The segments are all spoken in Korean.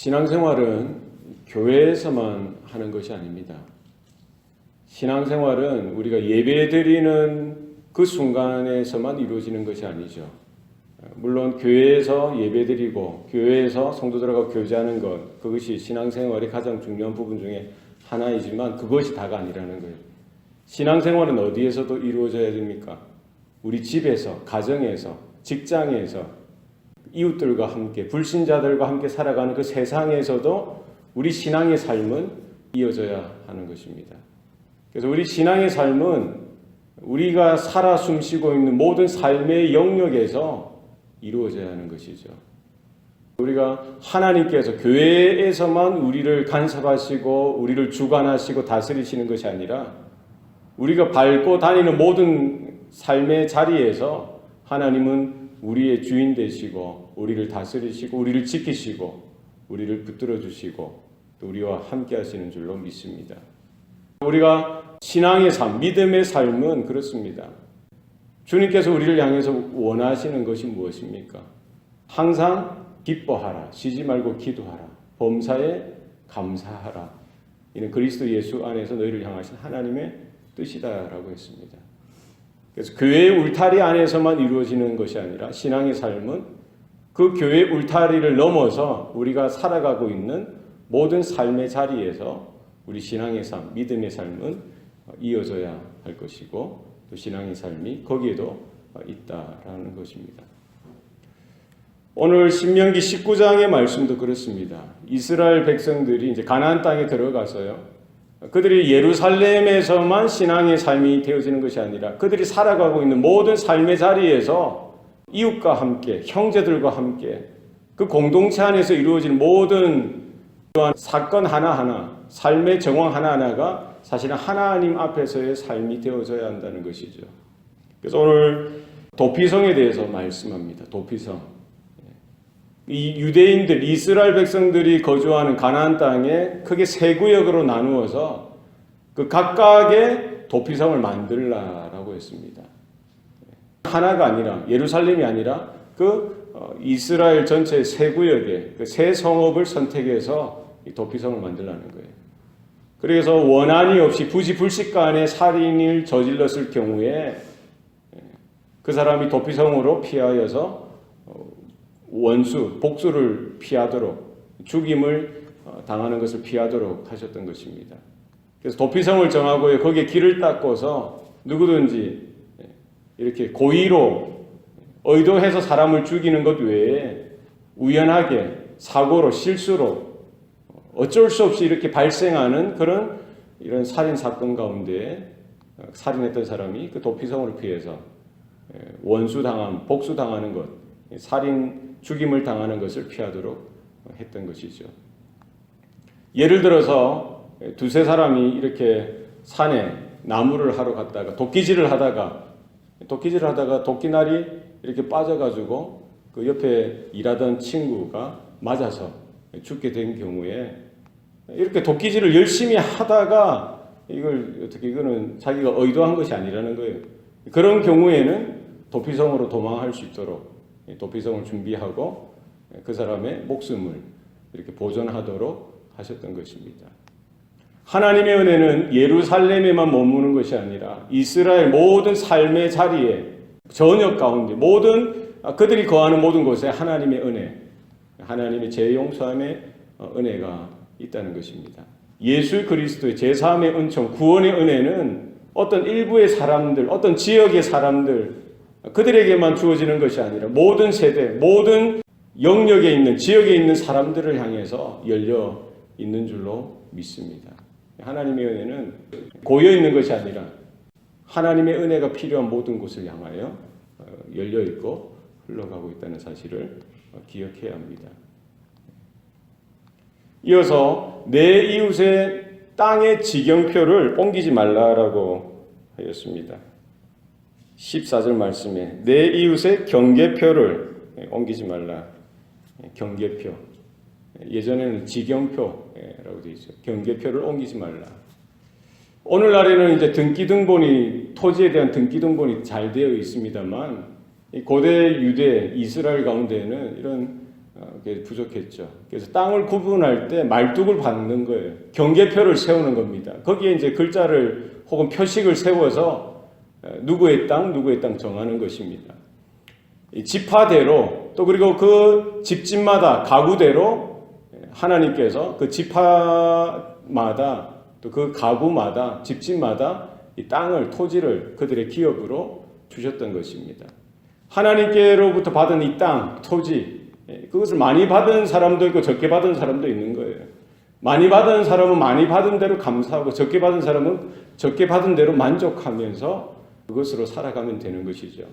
신앙생활은 교회에서만 하는 것이 아닙니다. 신앙생활은 우리가 예배드리는 그 순간에서만 이루어지는 것이 아니죠. 물론 교회에서 예배드리고 교회에서 성도들하고 교제하는 것, 그것이 신앙생활의 가장 중요한 부분 중에 하나이지만 그것이 다가 아니라는 거예요. 신앙생활은 어디에서도 이루어져야 됩니까? 우리 집에서, 가정에서, 직장에서, 이웃들과 함께, 불신자들과 함께 살아가는 그 세상에서도 우리 신앙의 삶은 이어져야 하는 것입니다. 그래서 우리 신앙의 삶은 우리가 살아 숨쉬고 있는 모든 삶의 영역에서 이루어져야 하는 것이죠. 우리가 하나님께서 교회에서만 우리를 간섭하시고 우리를 주관하시고 다스리시는 것이 아니라 우리가 밟고 다니는 모든 삶의 자리에서 하나님은 우리의 주인 되시고 우리를 다스리시고 우리를 지키시고 우리를 붙들어 주시고 또 우리와 함께 하시는 줄로 믿습니다. 우리가 신앙의 삶, 믿음의 삶은 그렇습니다. 주님께서 우리를 향해서 원하시는 것이 무엇입니까? 항상 기뻐하라, 쉬지 말고 기도하라, 범사에 감사하라. 이는 그리스도 예수 안에서 너희를 향하신 하나님의 뜻이다라고 했습니다. 그래서 교회의 울타리 안에서만 이루어지는 것이 아니라 신앙의 삶은 그 교회의 울타리를 넘어서 우리가 살아가고 있는 모든 삶의 자리에서 우리 신앙의 삶, 믿음의 삶은 이어져야 할 것이고 또 신앙의 삶이 거기에도 있다라는 것입니다. 오늘 신명기 19장의 말씀도 그렇습니다. 이스라엘 백성들이 이제 가나안 땅에 들어가서요. 그들이 예루살렘에서만 신앙의 삶이 되어지는 것이 아니라 그들이 살아가고 있는 모든 삶의 자리에서 이웃과 함께, 형제들과 함께 그 공동체 안에서 이루어지는 모든 사건 하나하나, 삶의 정황 하나하나가 사실은 하나님 앞에서의 삶이 되어져야 한다는 것이죠. 그래서 오늘 도피성에 대해서 말씀합니다. 도피성. 이 유대인들, 이스라엘 백성들이 거주하는 가나안 땅에 크게 세 구역으로 나누어서 그 각각의 도피성을 만들라라고 했습니다. 하나가 아니라 예루살렘이 아니라 그 이스라엘 전체 세 구역의 그 세 성읍을 선택해서 이 도피성을 만들라는 거예요. 그래서 원한이 없이 부지불식간에 살인을 저질렀을 경우에 그 사람이 도피성으로 피하여서 원수, 복수를 피하도록 죽임을 당하는 것을 피하도록 하셨던 것입니다. 그래서 도피성을 정하고 거기에 길을 닦고서 누구든지 이렇게 고의로 의도해서 사람을 죽이는 것 외에 우연하게 사고로 실수로 어쩔 수 없이 이렇게 발생하는 그런 이런 살인 사건 가운데 살인했던 사람이 그 도피성으로 피해서 원수당함, 복수당하는 것, 살인 죽임을 당하는 것을 피하도록 했던 것이죠. 예를 들어서 두세 사람이 이렇게 산에 나무를 하러 갔다가 도끼질을 하다가 도끼날이 이렇게 빠져가지고 그 옆에 일하던 친구가 맞아서 죽게 된 경우에 이렇게 도끼질을 열심히 하다가 이거는 자기가 의도한 것이 아니라는 거예요. 그런 경우에는 도피성으로 도망할 수 있도록 도피성을 준비하고 그 사람의 목숨을 이렇게 보존하도록 하셨던 것입니다. 하나님의 은혜는 예루살렘에만 머무는 것이 아니라 이스라엘 모든 삶의 자리에 전역 가운데 모든 그들이 거하는 모든 곳에 하나님의 은혜, 하나님의 죄 용서함의 은혜가 있다는 것입니다. 예수 그리스도의 제사함의 은총, 구원의 은혜는 어떤 일부의 사람들, 어떤 지역의 사람들 그들에게만 주어지는 것이 아니라 모든 세대, 모든 영역에 있는, 지역에 있는 사람들을 향해서 열려 있는 줄로 믿습니다. 하나님의 은혜는 고여 있는 것이 아니라 하나님의 은혜가 필요한 모든 곳을 향하여 열려 있고 흘러가고 있다는 사실을 기억해야 합니다. 이어서 내 이웃의 땅의 지경표를 옮기지 말라라고 하였습니다. 14절 말씀에 내 이웃의 경계표를 옮기지 말라. 경계표. 예전에는 지경표라고 되어 있어요. 경계표를 옮기지 말라. 오늘날에는 이제 등기등본이 토지에 대한 등기등본이 잘 되어 있습니다만 고대 유대 이스라엘 가운데에는 이런 그게 부족했죠. 그래서 땅을 구분할 때 말뚝을 박는 거예요. 경계표를 세우는 겁니다. 거기에 이제 글자를 혹은 표식을 세워서 누구의 땅 정하는 것입니다. 이 지파대로 또 그리고 그 집집마다 가구대로 하나님께서 그 지파마다 또 그 가구마다 집집마다 이 땅을 토지를 그들의 기업으로 주셨던 것입니다. 하나님께로부터 받은 이 땅, 토지 그것을 많이 받은 사람도 있고 적게 받은 사람도 있는 거예요. 많이 받은 사람은 많이 받은 대로 감사하고 적게 받은 사람은 적게 받은 대로 만족하면서 그것으로 살아가면 되는 것이죠.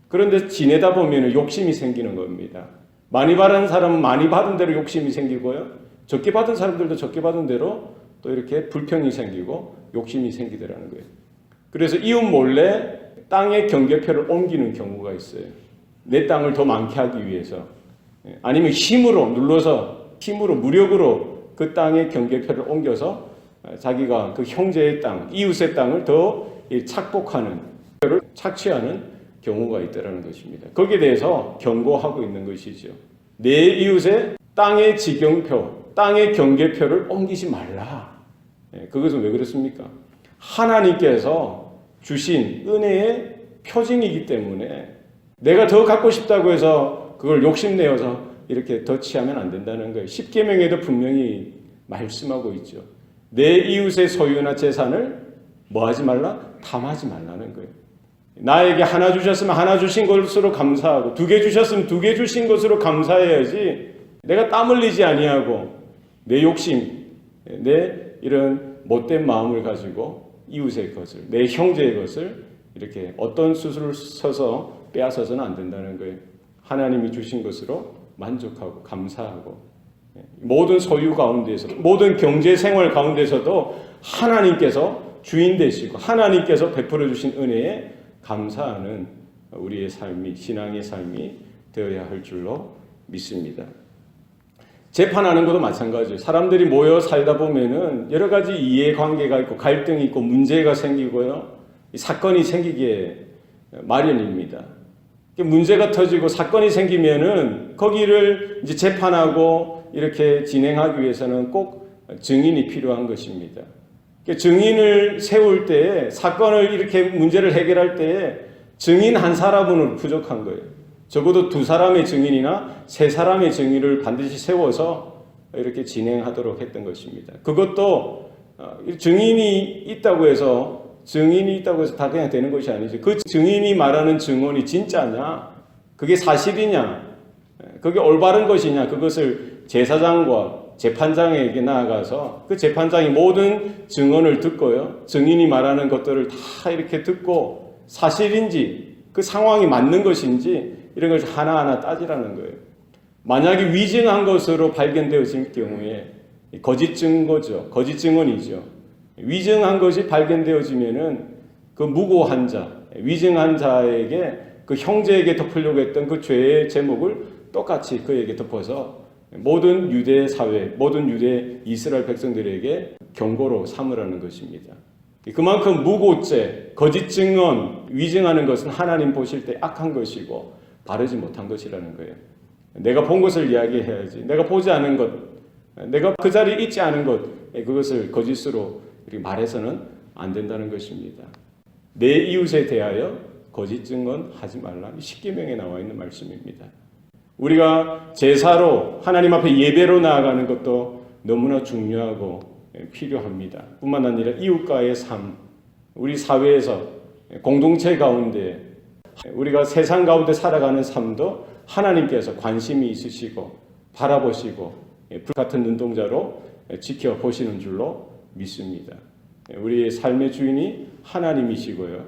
그런데 지내다 보면 욕심이 생기는 겁니다. 많이 받은 사람은 많이 받은 대로 욕심이 생기고요. 적게 받은 사람들도 적게 받은 대로 또 이렇게 불평이 생기고 욕심이 생기더라는 거예요. 그래서 이웃 몰래 땅의 경계표를 옮기는 경우가 있어요. 내 땅을 더 많게 하기 위해서. 아니면 힘으로 눌러서 힘으로 무력으로 그 땅의 경계표를 옮겨서 자기가 그 형제의 땅, 이웃의 땅을 더 착복하는, 착취하는 경우가 있다는 것입니다. 거기에 대해서 경고하고 있는 것이죠. 내 이웃의 땅의 지경표, 땅의 경계표를 옮기지 말라. 그것은 왜 그렇습니까? 하나님께서 주신 은혜의 표징이기 때문에 내가 더 갖고 싶다고 해서 그걸 욕심내어서 이렇게 더 취하면 안 된다는 거예요. 십계명에도 분명히 말씀하고 있죠. 내 이웃의 소유나 재산을 뭐 하지 말라? 탐하지 말라는 거예요. 나에게 하나 주셨으면 하나 주신 것으로 감사하고 두 개 주셨으면 두 개 주신 것으로 감사해야지 내가 땀 흘리지 아니하고 내 욕심, 내 이런 못된 마음을 가지고 이웃의 것을, 내 형제의 것을 이렇게 어떤 수술을 써서 빼앗아서는 안 된다는 거예요. 하나님이 주신 것으로 만족하고 감사하고 모든 소유 가운데서 모든 경제 생활 가운데서도 하나님께서 주인 되시고 하나님께서 베풀어 주신 은혜에 감사하는 우리의 삶이 신앙의 삶이 되어야 할 줄로 믿습니다. 재판하는 것도 마찬가지예요. 사람들이 모여 살다 보면은 여러 가지 이해관계가 있고 갈등이 있고 문제가 생기고요. 사건이 생기게 마련입니다. 문제가 터지고 사건이 생기면은 거기를 이제 재판하고 이렇게 진행하기 위해서는 꼭 증인이 필요한 것입니다. 증인을 세울 때에 사건을 이렇게 문제를 해결할 때에 증인 한 사람은 부족한 거예요. 적어도 두 사람의 증인이나 세 사람의 증인을 반드시 세워서 이렇게 진행하도록 했던 것입니다. 그것도 증인이 있다고 해서 다 그냥 되는 것이 아니죠. 그 증인이 말하는 증언이 진짜냐? 그게 사실이냐? 그게 올바른 것이냐? 그것을 제사장과 재판장에게 나아가서 그 재판장이 모든 증언을 듣고요. 증인이 말하는 것들을 다 이렇게 듣고 사실인지 그 상황이 맞는 것인지 이런 것을 하나하나 따지라는 거예요. 만약에 위증한 것으로 발견되어질 경우에 거짓 증거죠. 거짓 증언이죠. 위증한 것이 발견되어지면은 그 무고한 자, 위증한 자에게 그 형제에게 덮으려고 했던 그 죄의 제목을 똑같이 그에게 덮어서 모든 유대 사회, 모든 유대 이스라엘 백성들에게 경고로 삼으라는 것입니다. 그만큼 무고죄, 거짓 증언, 위증하는 것은 하나님 보실 때 악한 것이고 바르지 못한 것이라는 거예요. 내가 본 것을 이야기해야지. 내가 보지 않은 것, 내가 그 자리에 있지 않은 것, 그것을 거짓으로 이렇게 말해서는 안 된다는 것입니다. 내 이웃에 대하여 거짓 증언 하지 말라. 십계명에 나와 있는 말씀입니다. 우리가 제사로 하나님 앞에 예배로 나아가는 것도 너무나 중요하고 필요합니다. 뿐만 아니라 이웃과의 삶, 우리 사회에서 공동체 가운데 우리가 세상 가운데 살아가는 삶도 하나님께서 관심이 있으시고 바라보시고 불같은 눈동자로 지켜보시는 줄로 믿습니다. 우리의 삶의 주인이 하나님이시고요.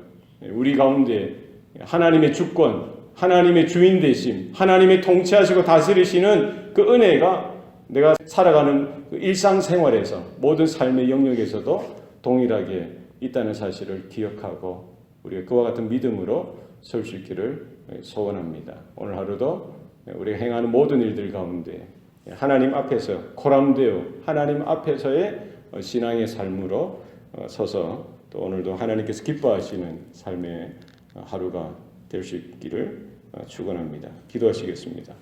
우리 가운데 하나님의 주권, 하나님의 주인 되심, 하나님의 통치하시고 다스리시는 그 은혜가 내가 살아가는 그 일상생활에서 모든 삶의 영역에서도 동일하게 있다는 사실을 기억하고 우리가 그와 같은 믿음으로 설 수 있기를 소원합니다. 오늘 하루도 우리가 행하는 모든 일들 가운데 하나님 앞에서 코람되어 하나님 앞에서의 신앙의 삶으로 서서 또 오늘도 하나님께서 기뻐하시는 삶의 하루가 될 수 있기를 축원합니다. 기도하시겠습니다.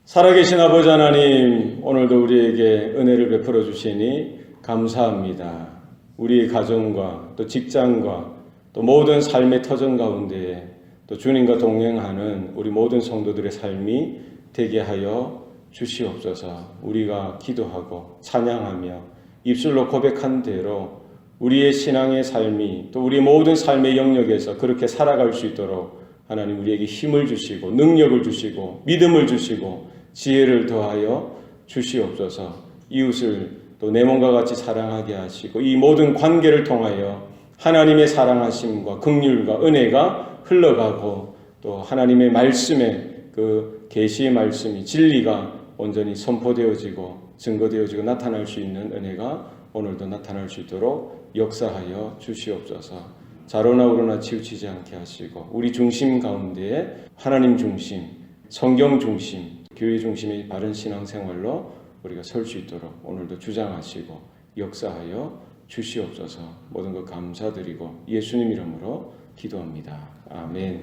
살아계신 아버지 하나님, 오늘도 우리에게 은혜를 베풀어 주시니 감사합니다. 우리 가정과 또 직장과 또 모든 삶의 터전 가운데에 또 주님과 동행하는 우리 모든 성도들의 삶이 되게 하여 주시옵소서. 우리가 기도하고 찬양하며 입술로 고백한 대로 우리의 신앙의 삶이 또 우리 모든 삶의 영역에서 그렇게 살아갈 수 있도록 하나님 우리에게 힘을 주시고 능력을 주시고 믿음을 주시고 지혜를 더하여 주시옵소서. 이웃을 또 내 몸과 같이 사랑하게 하시고 이 모든 관계를 통하여 하나님의 사랑하심과 긍휼과 은혜가 흘러가고 또 하나님의 말씀의 그 계시의 말씀이 진리가 온전히 선포되어지고 증거되어지고 나타날 수 있는 은혜가 오늘도 나타날 수 있도록 역사하여 주시옵소서. 자로나 우로나 치우치지 않게 하시고 우리 중심 가운데에 하나님 중심, 성경 중심, 교회 중심의 바른 신앙생활로 우리가 설 수 있도록 오늘도 주장하시고 역사하여 주시옵소서. 모든 것 감사드리고 예수님 이름으로 기도합니다. 아멘.